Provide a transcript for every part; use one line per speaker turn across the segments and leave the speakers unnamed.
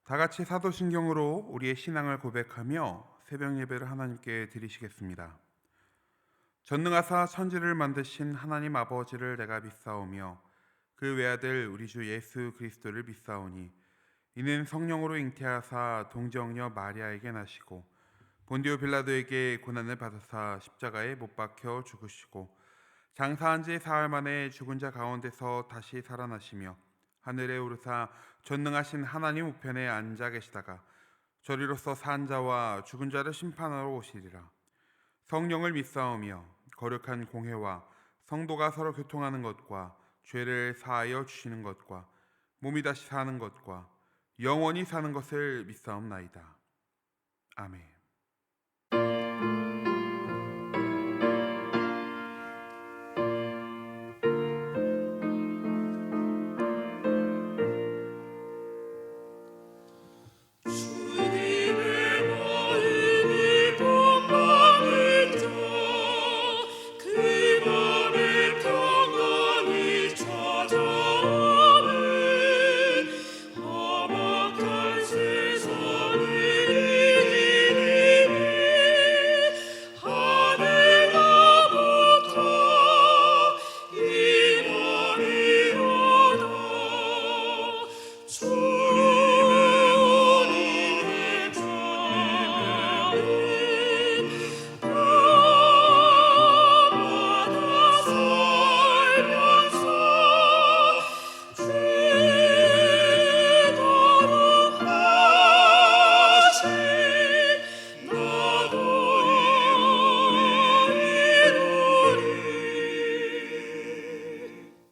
다 같이 사도신경으로 우리의 신앙을 고백하며 새벽 예배를 하나님께 드리시겠습니다. 전능하사 천지를 만드신 하나님 아버지를 내가 믿사오며 그 외아들 우리 주 예수 그리스도를 믿사오니 이는 성령으로 잉태하사 동정녀 마리아에게 나시고 본디오 빌라도에게 고난을 받으사 십자가에 못 박혀 죽으시고 장사한 지 사흘 만에 죽은 자 가운데서 다시 살아나시며 하늘에 오르사 전능하신 하나님 우편에 앉아 계시다가 저리로서 산 자와 죽은 자를 심판하러 오시리라. 성령을 믿사오며 거룩한 공회와 성도가 서로 교통하는 것과 죄를 사하여 주시는 것과 몸이 다시 사는 것과 영원히 사는 것을 믿사옵나이다. 아멘.
주님의 마음이 평안을 타 그 맘에 평안이 찾아오는 험악한 세상을 이기니 하늘로부터 임하리로다.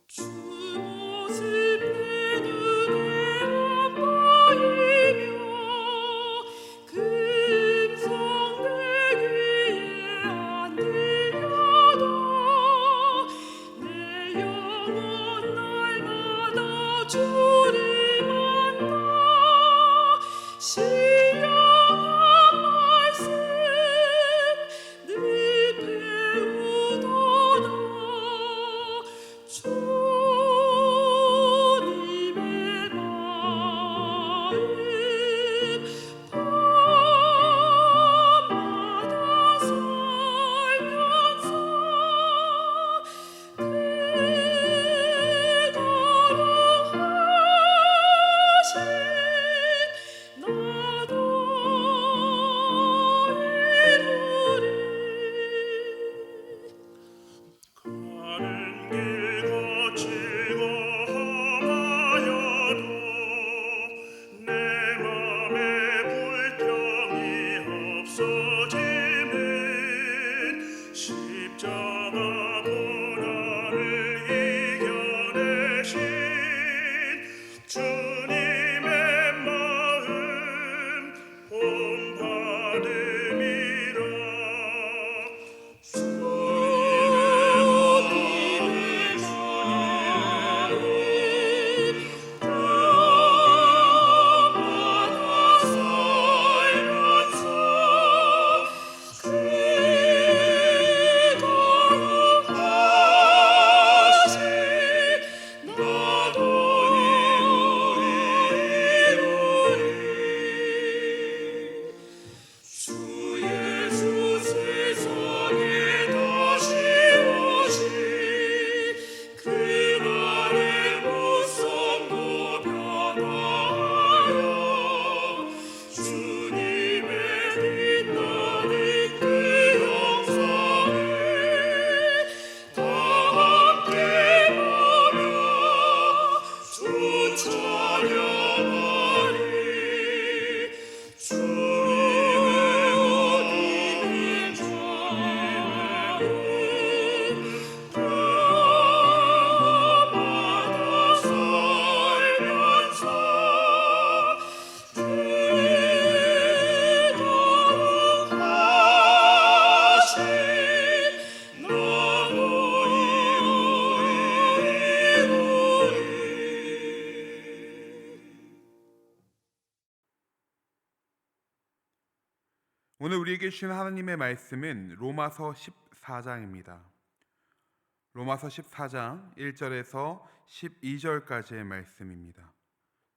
주 모습 내 눈에 안 보이며 그 음성 내 귀에 안 들려도 내 영혼 날마다 주를 만나 신령한 말씀 늘 배우도다. 주님의 마음 밤마다 살면서 그토록 하신 나도 이루리. 가는 길 거칠고 험하여도 내 맘에 불평이 없어지는 십자가 고난을 이겨내신 주님의 마음 본받음이라. 주님의 마음 밤마다 살면서 그토록 하신 나도 이루리. 주 예수 세상에 다시 오신 그날의 무성도 변화하여 주님의 빛나는 그 영상을 다 함께 보며 주 찬양하리. 주님의 마음 밤마다 살면서 그토록 하신 나도 이루리.
오늘 우리에게 주신 하나님의 말씀은 로마서 14장입니다. 로마서 14장 1절에서 12절까지의 말씀입니다.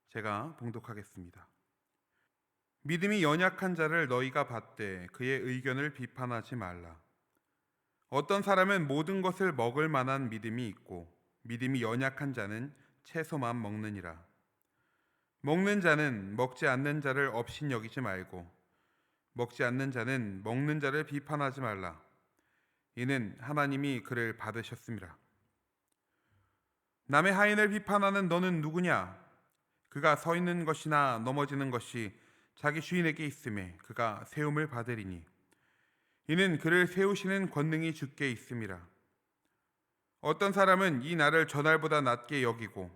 제가 봉독하겠습니다. 믿음이 연약한 자를 너희가 받되 그의 의견을 비판하지 말라. 어떤 사람은 모든 것을 먹을 만한 믿음이 있고 믿음이 연약한 자는 채소만 먹느니라. 먹는 자는 먹지 않는 자를 업신 여기지 말고 먹지 않는 자는 먹는 자를 비판하지 말라. 이는 하나님이 그를 받으셨음이라. 남의 하인을 비판하는 너는 누구냐? 그가 서 있는 것이나 넘어지는 것이 자기 주인에게 있음에 그가 세움을 받으리니 이는 그를 세우시는 권능이 주께 있음이라. 어떤 사람은 이 날을 저날보다 낮게 여기고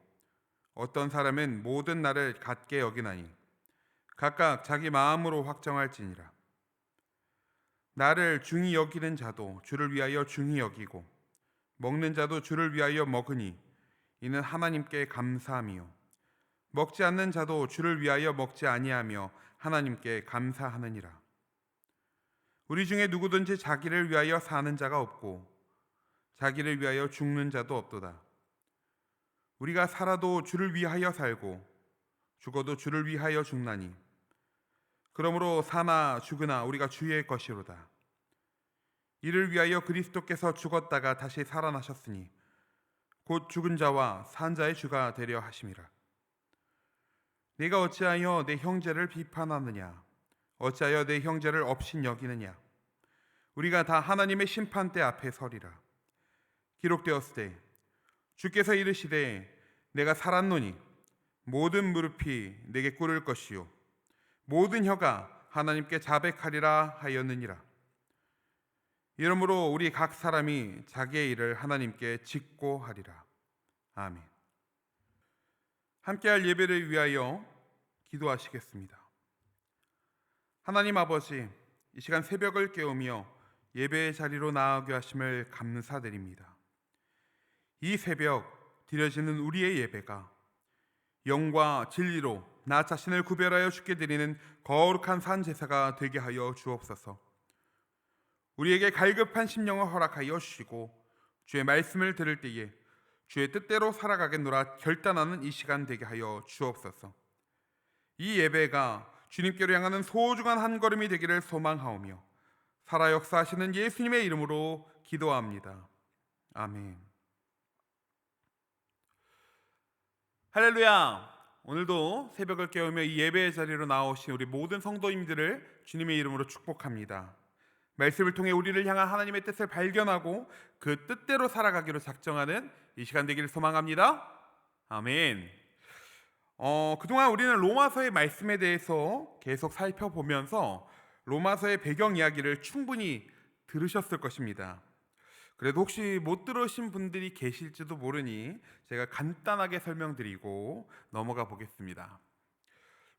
어떤 사람은 모든 날을 같게 여기나니 각각 자기 마음으로 확정할지니라. 나를 중히 여기는 자도 주를 위하여 중히 여기고 먹는 자도 주를 위하여 먹으니 이는 하나님께 감사함이요 먹지 않는 자도 주를 위하여 먹지 아니하며 하나님께 감사하느니라. 우리 중에 누구든지 자기를 위하여 사는 자가 없고 자기를 위하여 죽는 자도 없도다. 우리가 살아도 주를 위하여 살고 죽어도 주를 위하여 죽나니 그러므로 사나 죽으나 우리가 주의 것이로다. 이를 위하여 그리스도께서 죽었다가 다시 살아나셨으니 곧 죽은 자와 산 자의 주가 되려 하심이라. 네가 어찌하여 내 형제를 비판하느냐? 어찌하여 내 형제를 업신 여기느냐? 우리가 다 하나님의 심판대 앞에 서리라. 기록되었으되 주께서 이르시되 내가 살았노니 모든 무릎이 내게 꿇을 것이요 모든 혀가 하나님께 자백하리라 하였느니라. 이러므로 우리 각 사람이 자기의 일을 하나님께 짓고 하리라. 아멘. 함께할 예배를 위하여 기도하시겠습니다. 하나님 아버지, 이 시간 새벽을 깨우며 예배의 자리로 나아가게 하심을 감사드립니다. 이 새벽 드려지는 우리의 예배가 영과 진리로 나 자신을 구별하여 주께 드리는 거룩한 산 제사가 되게 하여 주옵소서. 우리에게 갈급한 심령을 허락하여 주시고 주의 말씀을 들을 때에 주의 뜻대로 살아가겠노라 결단하는 이 시간 되게 하여 주옵소서. 이 예배가 주님께로 향하는 소중한 한 걸음이 되기를 소망하오며 살아 역사하시는 예수님의 이름으로 기도합니다. 아멘. 할렐루야! 오늘도 새벽을 깨우며 이 예배의 자리로 나오신 우리 모든 성도님들을 주님의 이름으로 축복합니다. 말씀을 통해 우리를 향한 하나님의 뜻을 발견하고 그 뜻대로 살아가기로 작정하는 이 시간 되기를 소망합니다. 아멘. 그동안 우리는 로마서의 말씀에 대해서 계속 살펴보면서 로마서의 배경 이야기를 충분히 들으셨을 것입니다. 그래도 혹시 못 들으신 분들이 계실지도 모르니 제가 간단하게 설명드리고 넘어가 보겠습니다.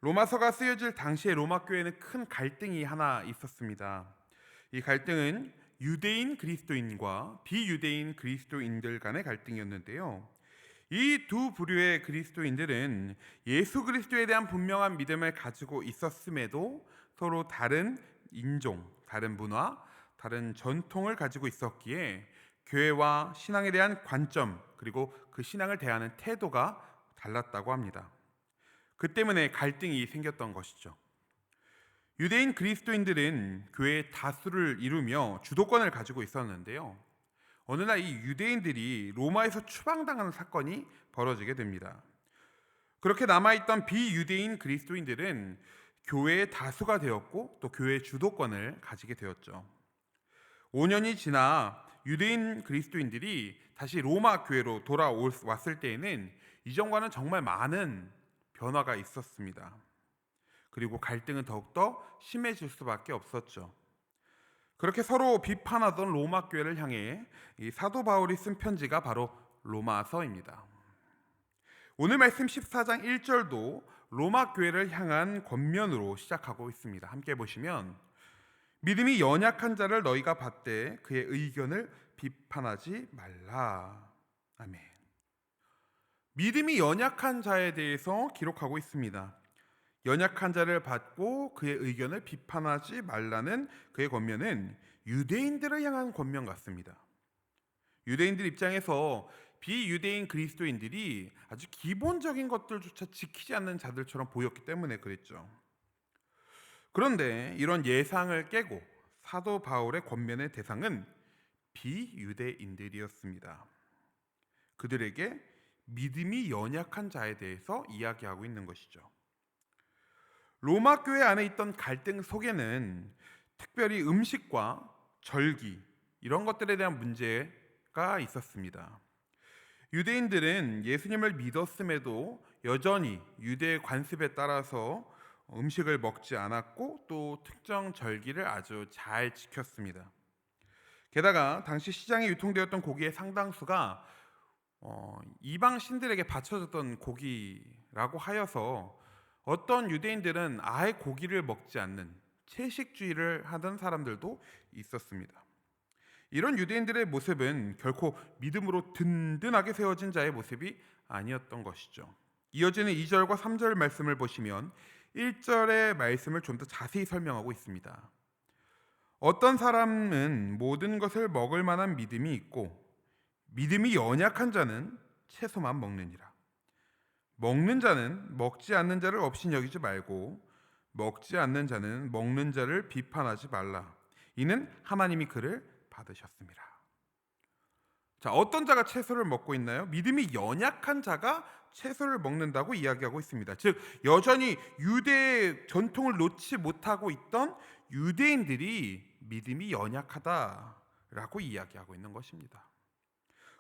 로마서가 쓰여질 당시에 로마 교회에는 큰 갈등이 하나 있었습니다. 이 갈등은 유대인 그리스도인과 비유대인 그리스도인들 간의 갈등이었는데요. 이 두 부류의 그리스도인들은 예수 그리스도에 대한 분명한 믿음을 가지고 있었음에도 서로 다른 인종, 다른 문화, 다른 전통을 가지고 있었기에 교회와 신앙에 대한 관점 그리고 그 신앙을 대하는 태도가 달랐다고 합니다. 그 때문에 갈등이 생겼던 것이죠. 유대인 그리스도인들은 교회의 다수를 이루며 주도권을 가지고 있었는데요. 어느 날 이 유대인들이 로마에서 추방당하는 사건이 벌어지게 됩니다. 그렇게 남아있던 비유대인 그리스도인들은 교회의 다수가 되었고 또 교회의 주도권을 가지게 되었죠. 5년이 지나 유대인 그리스도인들이 다시 로마 교회로 돌아왔을 때에는 이전과는 정말 많은 변화가 있었습니다. 그리고 갈등은 더욱더 심해질 수밖에 없었죠. 그렇게 서로 비판하던 로마 교회를 향해 이 사도 바울이 쓴 편지가 바로 로마서입니다. 오늘 말씀 14장 1절도 로마 교회를 향한 권면으로 시작하고 있습니다. 함께 보시면 믿음이 연약한 자를 너희가 받되 그의 의견을 비판하지 말라. 아멘. 믿음이 연약한 자에 대해서 기록하고 있습니다. 연약한 자를 받고 그의 의견을 비판하지 말라는 그의 권면은 유대인들을 향한 권면 같습니다. 유대인들 입장에서 비유대인 그리스도인들이 아주 기본적인 것들조차 지키지 않는 자들처럼 보였기 때문에 그랬죠. 그런데 이런 예상을 깨고 사도 바울의 권면의 대상은 비유대인들이었습니다. 그들에게 믿음이 연약한 자에 대해서 이야기하고 있는 것이죠. 로마 교회 안에 있던 갈등 속에는 특별히 음식과 절기 이런 것들에 대한 문제가 있었습니다. 유대인들은 예수님을 믿었음에도 여전히 유대의 관습에 따라서 음식을 먹지 않았고 또 특정 절기를 아주 잘 지켰습니다. 게다가 당시 시장에 유통되었던 고기의 상당수가 이방 신들에게 바쳐졌던 고기라고 하여서 어떤 유대인들은 아예 고기를 먹지 않는 채식주의를 하던 사람들도 있었습니다. 이런 유대인들의 모습은 결코 믿음으로 든든하게 세워진 자의 모습이 아니었던 것이죠. 이어지는 2절과 3절 말씀을 보시면 1절의 말씀을 좀 더 자세히 설명하고 있습니다. 어떤 사람은 모든 것을 먹을 만한 믿음이 있고 믿음이 연약한 자는 채소만 먹느니라. 먹는 자는 먹지 않는 자를 없인 여기지 말고 먹지 않는 자는 먹는 자를 비판하지 말라. 이는 하나님이 그를 받으셨습니다. 자, 어떤 자가 채소를 먹고 있나요? 믿음이 연약한 자가 채소를 먹는다고 이야기하고 있습니다. 즉 여전히 유대의 전통을 놓지 못하고 있던 유대인들이 믿음이 연약하다라고 이야기하고 있는 것입니다.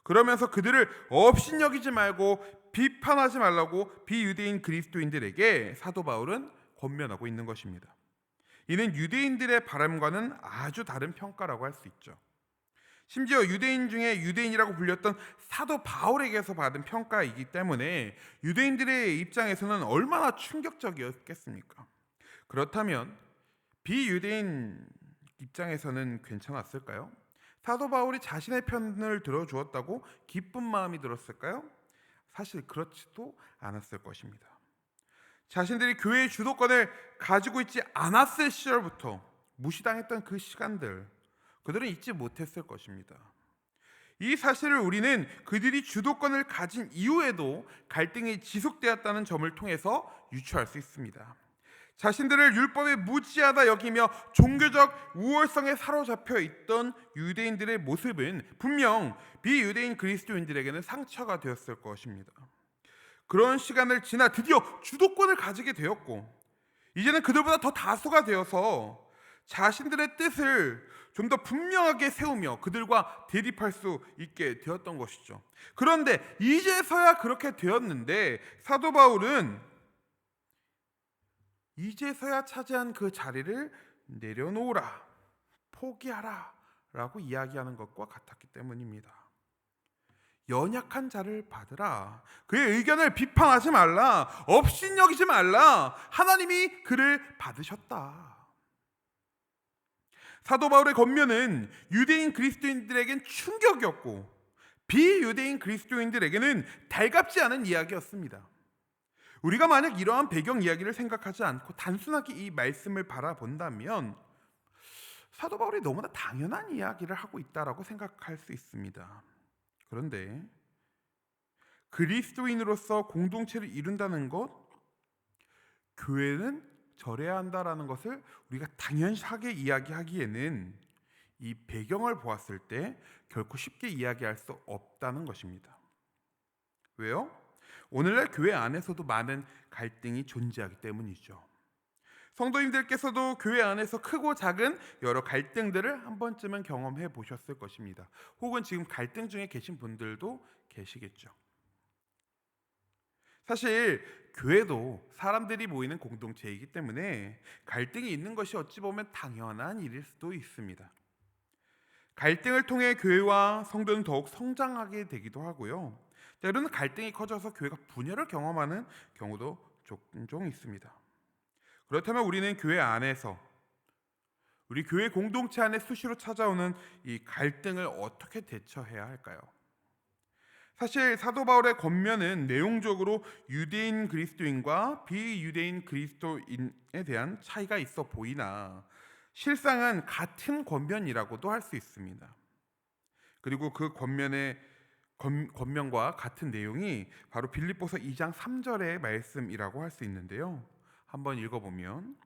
그러면서 그들을 업신여기지 말고 비판하지 말라고 비유대인 그리스도인들에게 사도 바울은 권면하고 있는 것입니다. 이는 유대인들의 바람과는 아주 다른 평가라고 할 수 있죠. 심지어 유대인 중에 유대인이라고 불렸던 사도 바울에게서 받은 평가이기 때문에 유대인들의 입장에서는 얼마나 충격적이었겠습니까? 그렇다면 비유대인 입장에서는 괜찮았을까요? 사도 바울이 자신의 편을 들어주었다고 기쁜 마음이 들었을까요? 사실 그렇지도 않았을 것입니다. 자신들이 교회의 주도권을 가지고 있지 않았을 시절부터 무시당했던 그 시간들, 그들은 잊지 못했을 것입니다. 이 사실을 우리는 그들이 주도권을 가진 이후에도 갈등이 지속되었다는 점을 통해서 유추할 수 있습니다. 자신들을 율법에 무지하다 여기며 종교적 우월성에 사로잡혀 있던 유대인들의 모습은 분명 비유대인 그리스도인들에게는 상처가 되었을 것입니다. 그런 시간을 지나 드디어 주도권을 가지게 되었고 이제는 그들보다 더 다수가 되어서 자신들의 뜻을 좀 더 분명하게 세우며 그들과 대립할 수 있게 되었던 것이죠. 그런데 이제서야 그렇게 되었는데 사도 바울은 이제서야 차지한 그 자리를 내려놓으라, 포기하라 라고 이야기하는 것과 같았기 때문입니다. 연약한 자를 받으라, 그의 의견을 비판하지 말라, 업신여기지 말라, 하나님이 그를 받으셨다. 사도 바울의 권면은 유대인 그리스도인들에겐 충격이었고 비유대인 그리스도인들에게는 달갑지 않은 이야기였습니다. 우리가 만약 이러한 배경 이야기를 생각하지 않고 단순하게 이 말씀을 바라본다면 사도 바울이 너무나 당연한 이야기를 하고 있다라고 생각할 수 있습니다. 그런데 그리스도인으로서 공동체를 이룬다는 것, 교회는 절해야 한다라는 것을 우리가 당연하게 이야기하기에는 이 배경을 보았을 때 결코 쉽게 이야기할 수 없다는 것입니다. 왜요? 오늘날 교회 안에서도 많은 갈등이 존재하기 때문이죠. 성도님들께서도 교회 안에서 크고 작은 여러 갈등들을 한 번쯤은 경험해 보셨을 것입니다. 혹은 지금 갈등 중에 계신 분들도 계시겠죠. 사실 교회도 사람들이 모이는 공동체이기 때문에 갈등이 있는 것이 어찌 보면 당연한 일일 수도 있습니다. 갈등을 통해 교회와 성도는 더욱 성장하게 되기도 하고요. 때로는 갈등이 커져서 교회가 분열을 경험하는 경우도 종종 있습니다. 그렇다면 우리는 교회 안에서 우리 교회 공동체 안에 수시로 찾아오는 이 갈등을 어떻게 대처해야 할까요? 사실 사도 바울의 권면은 내용적으로 유대인 그리스도인과 비유대인 그리스도인에 대한 차이가 있어 보이나 실상은 같은 권면이라고도 할 수 있습니다. 그리고 그 권면과 같은 내용이 바로 빌립보서 2장 3절의 말씀이라고 할 수 있는데요. 한번 읽어보면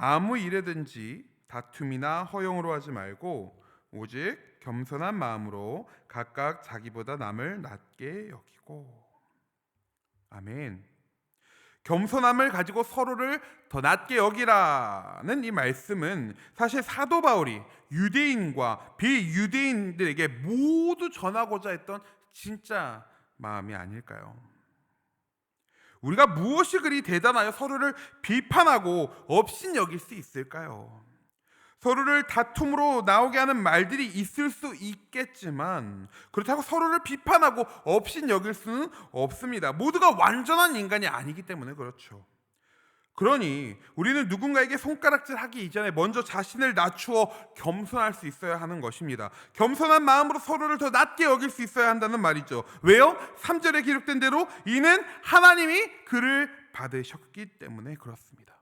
아무 일에든지 다툼이나 허용으로 하지 말고 오직 겸손한 마음으로 각각 자기보다 남을 낮게 여기고. 아멘. 겸손함을 가지고 서로를 더 낮게 여기라는 이 말씀은 사실 사도 바울이 유대인과 비유대인들에게 모두 전하고자 했던 진짜 마음이 아닐까요? 우리가 무엇이 그리 대단하여 서로를 비판하고 업신여길 수 있을까요? 서로를 다툼으로 나오게 하는 말들이 있을 수 있겠지만 그렇다고 서로를 비판하고 업신여길 수는 없습니다. 모두가 완전한 인간이 아니기 때문에 그렇죠. 그러니 우리는 누군가에게 손가락질하기 이전에 먼저 자신을 낮추어 겸손할 수 있어야 하는 것입니다. 겸손한 마음으로 서로를 더 낮게 여길 수 있어야 한다는 말이죠. 왜요? 3절에 기록된 대로 이는 하나님이 그를 받으셨기 때문에 그렇습니다.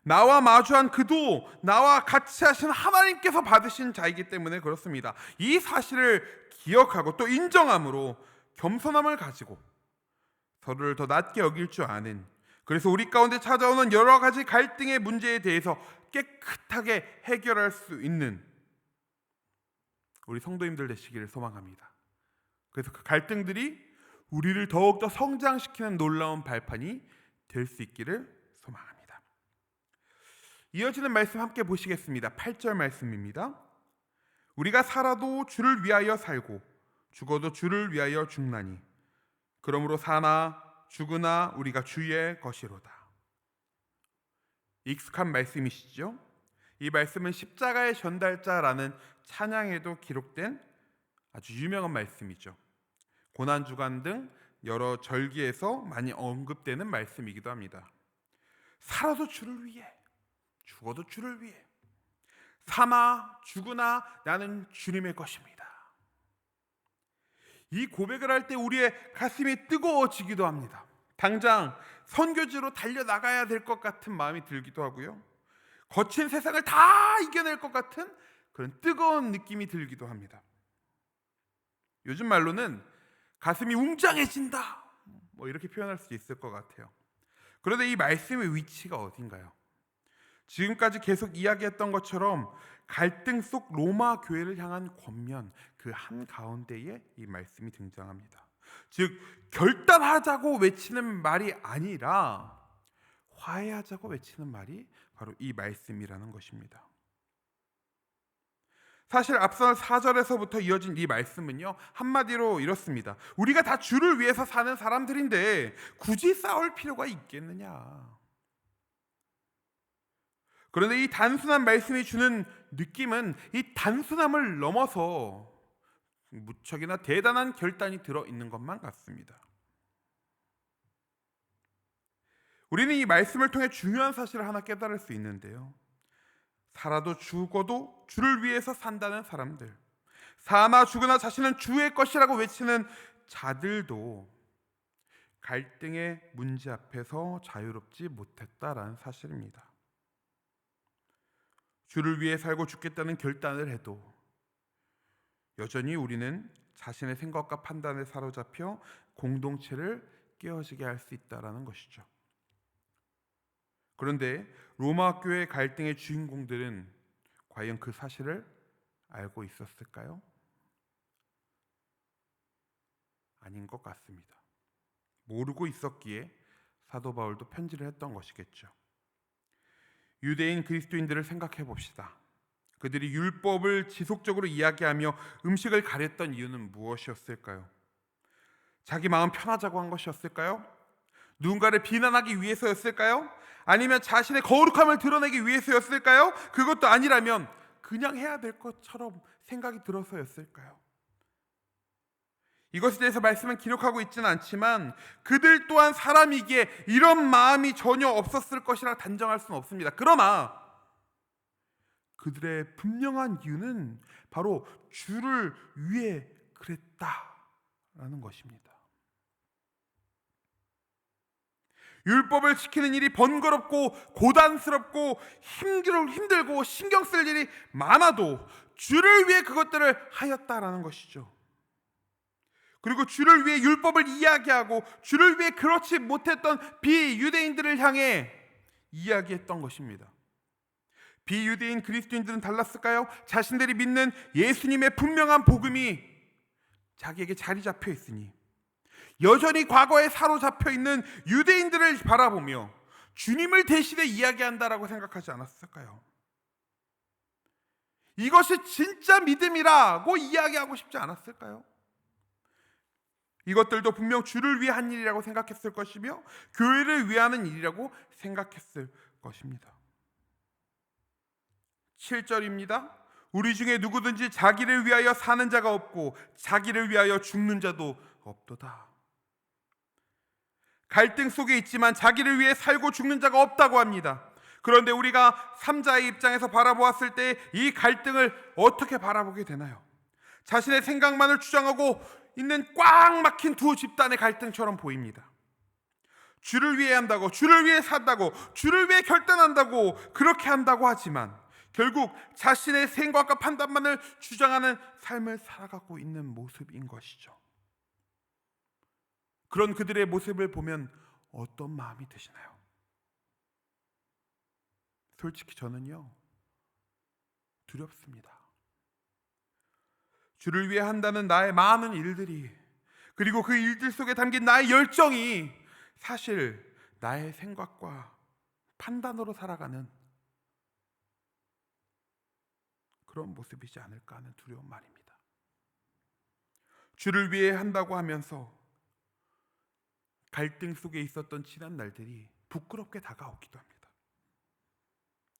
나와 마주한 그도 나와 같이 하신 하나님께서 받으신 자이기 때문에 그렇습니다. 이 사실을 기억하고 또 인정함으로 겸손함을 가지고 서로를 더 낮게 여길 줄 아는, 그래서 우리 가운데 찾아오는 여러 가지 갈등의 문제에 대해서 깨끗하게 해결할 수 있는 우리 성도님들 되시기를 소망합니다. 그래서 그 갈등들이 우리를 더욱더 성장시키는 놀라운 발판이 될 수 있기를 소망합니다. 이어지는 말씀 함께 보시겠습니다. 8절 말씀입니다. 우리가 살아도 주를 위하여 살고 죽어도 주를 위하여 죽나니 그러므로 사나 죽으나 우리가 주의 것이로다. 익숙한 말씀이시죠? 이 말씀은 십자가의 전달자라는 찬양에도 기록된 아주 유명한 말씀이죠. 고난주간 등 여러 절기에서 많이 언급되는 말씀이기도 합니다. 살아도 주를 위해, 죽어도 주를 위해, 사나 죽으나 나는 주님의 것입니다. 이 고백을 할 때 우리의 가슴이 뜨거워지기도 합니다. 당장 선교지로 달려나가야 될 것 같은 마음이 들기도 하고요. 거친 세상을 다 이겨낼 것 같은 그런 뜨거운 느낌이 들기도 합니다. 요즘 말로는 가슴이 웅장해진다, 이렇게 표현할 수 있을 것 같아요. 그런데 이 말씀의 위치가 어딘가요? 지금까지 계속 이야기했던 것처럼 갈등 속 로마 교회를 향한 권면 그 한가운데에 이 말씀이 등장합니다. 즉 결단하자고 외치는 말이 아니라 화해하자고 외치는 말이 바로 이 말씀이라는 것입니다. 사실 앞선 4절에서부터 이어진 이 말씀은요, 한마디로 이렇습니다. 우리가 다 주를 위해서 사는 사람들인데 굳이 싸울 필요가 있겠느냐. 그런데 이 단순한 말씀이 주는 느낌은 이 단순함을 넘어서 무척이나 대단한 결단이 들어있는 것만 같습니다. 우리는 이 말씀을 통해 중요한 사실을 하나 깨달을 수 있는데요. 살아도 죽어도 주를 위해서 산다는 사람들, 사나 죽으나 자신은 주의 것이라고 외치는 자들도 갈등의 문제 앞에서 자유롭지 못했다라는 사실입니다. 주를 위해 살고 죽겠다는 결단을 해도 여전히 우리는 자신의 생각과 판단에 사로잡혀 공동체를 깨어지게 할 수 있다는 것이죠. 그런데 로마 교회 갈등의 주인공들은 과연 그 사실을 알고 있었을까요? 아닌 것 같습니다. 모르고 있었기에 사도 바울도 편지를 했던 것이겠죠. 유대인 그리스도인들을 생각해 봅시다. 그들이 율법을 지속적으로 이야기하며 음식을 가렸던 이유는 무엇이었을까요? 자기 마음 편하자고 한 것이었을까요? 누군가를 비난하기 위해서였을까요? 아니면 자신의 거룩함을 드러내기 위해서였을까요? 그것도 아니라면 그냥 해야 될 것처럼 생각이 들어서였을까요? 이것에 대해서 말씀은 기록하고 있지는 않지만 그들 또한 사람이기에 이런 마음이 전혀 없었을 것이라 단정할 수는 없습니다. 그러나 그들의 분명한 이유는 바로 주를 위해 그랬다라는 것입니다. 율법을 지키는 일이 번거롭고 고단스럽고 힘들고 신경 쓸 일이 많아도 주를 위해 그것들을 하였다라는 것이죠. 그리고 주를 위해 율법을 이야기하고 주를 위해 그렇지 못했던 비유대인들을 향해 이야기했던 것입니다. 비유대인 그리스도인들은 달랐을까요? 자신들이 믿는 예수님의 분명한 복음이 자기에게 자리 잡혀 있으니 여전히 과거에 사로잡혀 있는 유대인들을 바라보며 주님을 대신해 이야기한다라고 생각하지 않았을까요? 이것이 진짜 믿음이라고 이야기하고 싶지 않았을까요? 이것들도 분명 주를 위한 일이라고 생각했을 것이며 교회를 위하는 일이라고 생각했을 것입니다. 7절입니다. 우리 중에 누구든지 자기를 위하여 사는 자가 없고 자기를 위하여 죽는 자도 없도다. 갈등 속에 있지만 자기를 위해 살고 죽는 자가 없다고 합니다. 그런데 우리가 삼자의 입장에서 바라보았을 때 이 갈등을 어떻게 바라보게 되나요? 자신의 생각만을 주장하고 있는 꽉 막힌 두 집단의 갈등처럼 보입니다. 주를 위해 한다고, 주를 위해 산다고, 주를 위해 결단한다고 그렇게 한다고 하지만 결국 자신의 생각과 판단만을 주장하는 삶을 살아가고 있는 모습인 것이죠. 그런 그들의 모습을 보면 어떤 마음이 드시나요? 솔직히 저는요, 두렵습니다. 주를 위해 한다는 나의 많은 일들이, 그리고 그 일들 속에 담긴 나의 열정이 사실 나의 생각과 판단으로 살아가는 그런 모습이지 않을까 하는 두려운 말입니다. 주를 위해 한다고 하면서 갈등 속에 있었던 지난 날들이 부끄럽게 다가오기도 합니다.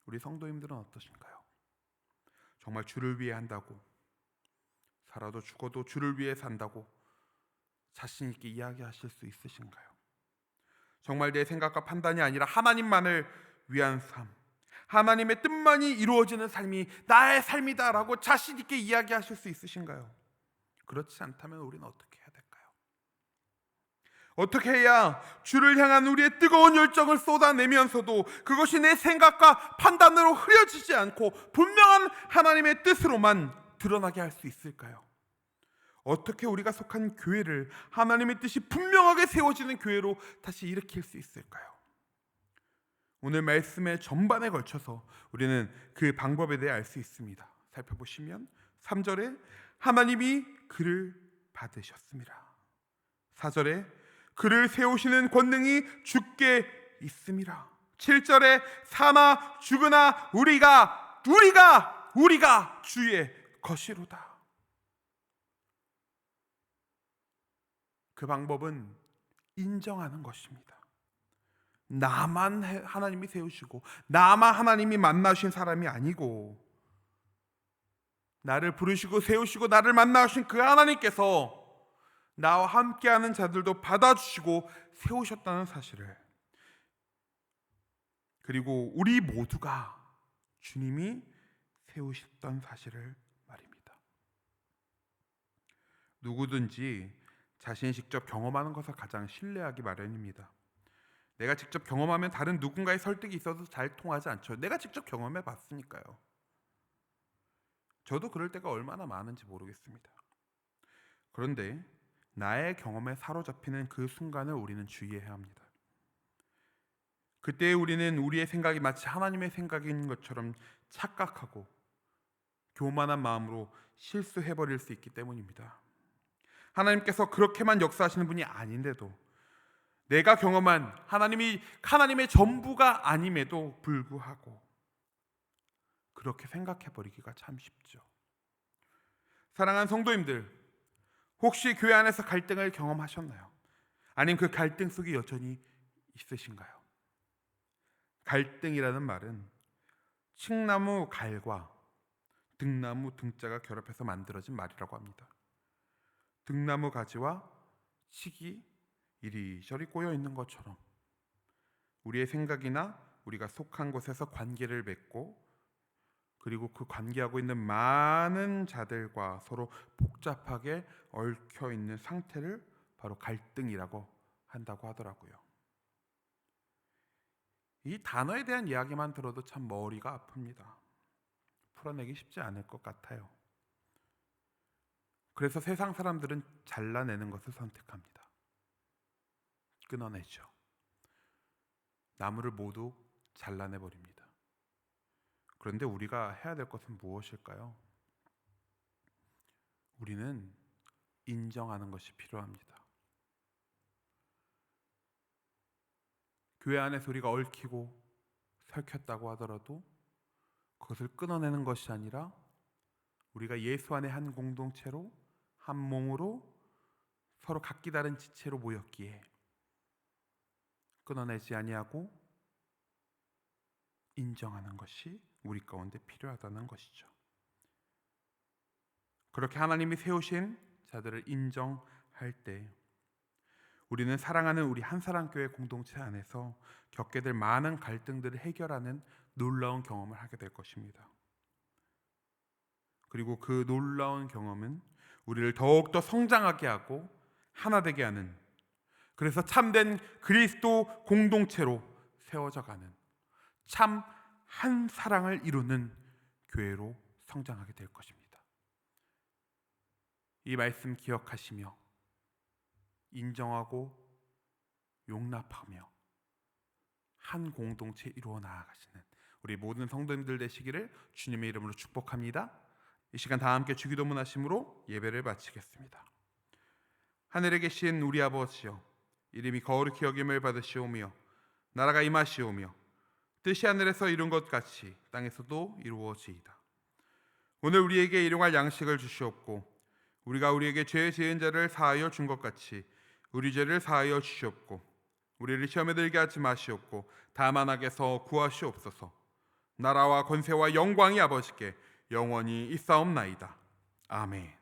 우리 성도님들은 어떠신가요? 정말 주를 위해 한다고, 살아도 죽어도 주를 위해 산다고 자신 있게 이야기하실 수 있으신가요? 정말 내 생각과 판단이 아니라 하나님만을 위한 삶, 하나님의 뜻만이 이루어지는 삶이 나의 삶이다라고 자신 있게 이야기하실 수 있으신가요? 그렇지 않다면 우리는 어떻게 해야 될까요? 어떻게 해야 주를 향한 우리의 뜨거운 열정을 쏟아내면서도 그것이 내 생각과 판단으로 흐려지지 않고 분명한 하나님의 뜻으로만 드러나게 할 수 있을까요? 어떻게 우리가 속한 교회를 하나님의 뜻이 분명하게 세워지는 교회로 다시 일으킬 수 있을까요? 오늘 말씀의 전반에 걸쳐서 우리는 그 방법에 대해 알 수 있습니다. 살펴보시면 3절에 하나님이 그를 받으셨습니다. 4절에 그를 세우시는 권능이 주께 있습니다. 7절에 사나 죽으나 우리가 주의 것이로다. 그 방법은 인정하는 것입니다. 나만 하나님이 세우시고 나만 하나님이 만나신 사람이 아니고 나를 부르시고 세우시고 나를 만나신 그 하나님께서 나와 함께하는 자들도 받아주시고 세우셨다는 사실을, 그리고 우리 모두가 주님이 세우셨던 사실을 말입니다. 누구든지 자신이 직접 경험하는 것을 가장 신뢰하기 마련입니다. 내가 직접 경험하면 다른 누군가의 설득이 있어도 잘 통하지 않죠. 내가 직접 경험해 봤으니까요. 저도 그럴 때가 얼마나 많은지 모르겠습니다. 그런데 나의 경험에 사로잡히는 그 순간을 우리는 주의해야 합니다. 그때 우리는 우리의 생각이 마치 하나님의 생각인 것처럼 착각하고 교만한 마음으로 실수해버릴 수 있기 때문입니다. 하나님께서 그렇게만 역사하시는 분이 아닌데도 내가 경험한 하나님의 전부가 아님에도 불구하고 그렇게 생각해버리기가 참 쉽죠. 사랑하는 성도님들, 혹시 교회 안에서 갈등을 경험하셨나요? 아니면 그 갈등 속에 여전히 있으신가요? 갈등이라는 말은 칡나무 갈과 등나무 등자가 결합해서 만들어진 말이라고 합니다. 등나무 가지와 칡이 이리저리 꼬여 있는 것처럼 우리의 생각이나 우리가 속한 곳에서 관계를 맺고, 그리고 그 관계하고 있는 많은 자들과 서로 복잡하게 얽혀 있는 상태를 바로 갈등이라고 한다고 하더라고요. 이 단어에 대한 이야기만 들어도 참 머리가 아픕니다. 풀어내기 쉽지 않을 것 같아요. 그래서 세상 사람들은 잘라내는 것을 선택합니다. 끊어내죠. 나무를 모두 잘라내버립니다. 그런데 우리가 해야 될 것은 무엇일까요? 우리는 인정하는 것이 필요합니다. 교회 안에 소리가 얽히고 설켰다고 하더라도 그것을 끊어내는 것이 아니라 우리가 예수 안에 한 공동체로, 한 몸으로, 서로 각기 다른 지체로 모였기에 끊어내지 아니하고 인정하는 것이 우리 가운데 필요하다는 것이죠. 그렇게 하나님이 세우신 자들을 인정할 때 우리는 사랑하는 우리 한사랑교회 공동체 안에서 겪게 될 많은 갈등들을 해결하는 놀라운 경험을 하게 될 것입니다. 그리고 그 놀라운 경험은 우리를 더욱더 성장하게 하고 하나 되게 하는, 그래서 참된 그리스도 공동체로 세워져 가는 참 한 사랑을 이루는 교회로 성장하게 될 것입니다. 이 말씀 기억하시며 인정하고 용납하며 한 공동체 이루어 나아가시는 우리 모든 성도님들 되시기를 주님의 이름으로 축복합니다. 이 시간 다 함께 주기도문 하심으로 예배를 마치겠습니다. 하늘에 계신 우리 아버지여, 이름이 거룩히 여김을 받으시오며 나라가 임하시오며 뜻이 하늘에서 이룬 것 같이 땅에서도 이루어지이다. 오늘 우리에게 일용할 양식을 주시옵고 우리가 우리에게 죄 지은 자를 사하여 준 것 같이 우리 죄를 사하여 주시옵고 우리를 시험에 들게 하지 마시옵고 다만 악에서 구하시옵소서. 나라와 권세와 영광이 아버지께 영원히 있사옵나이다. 아멘.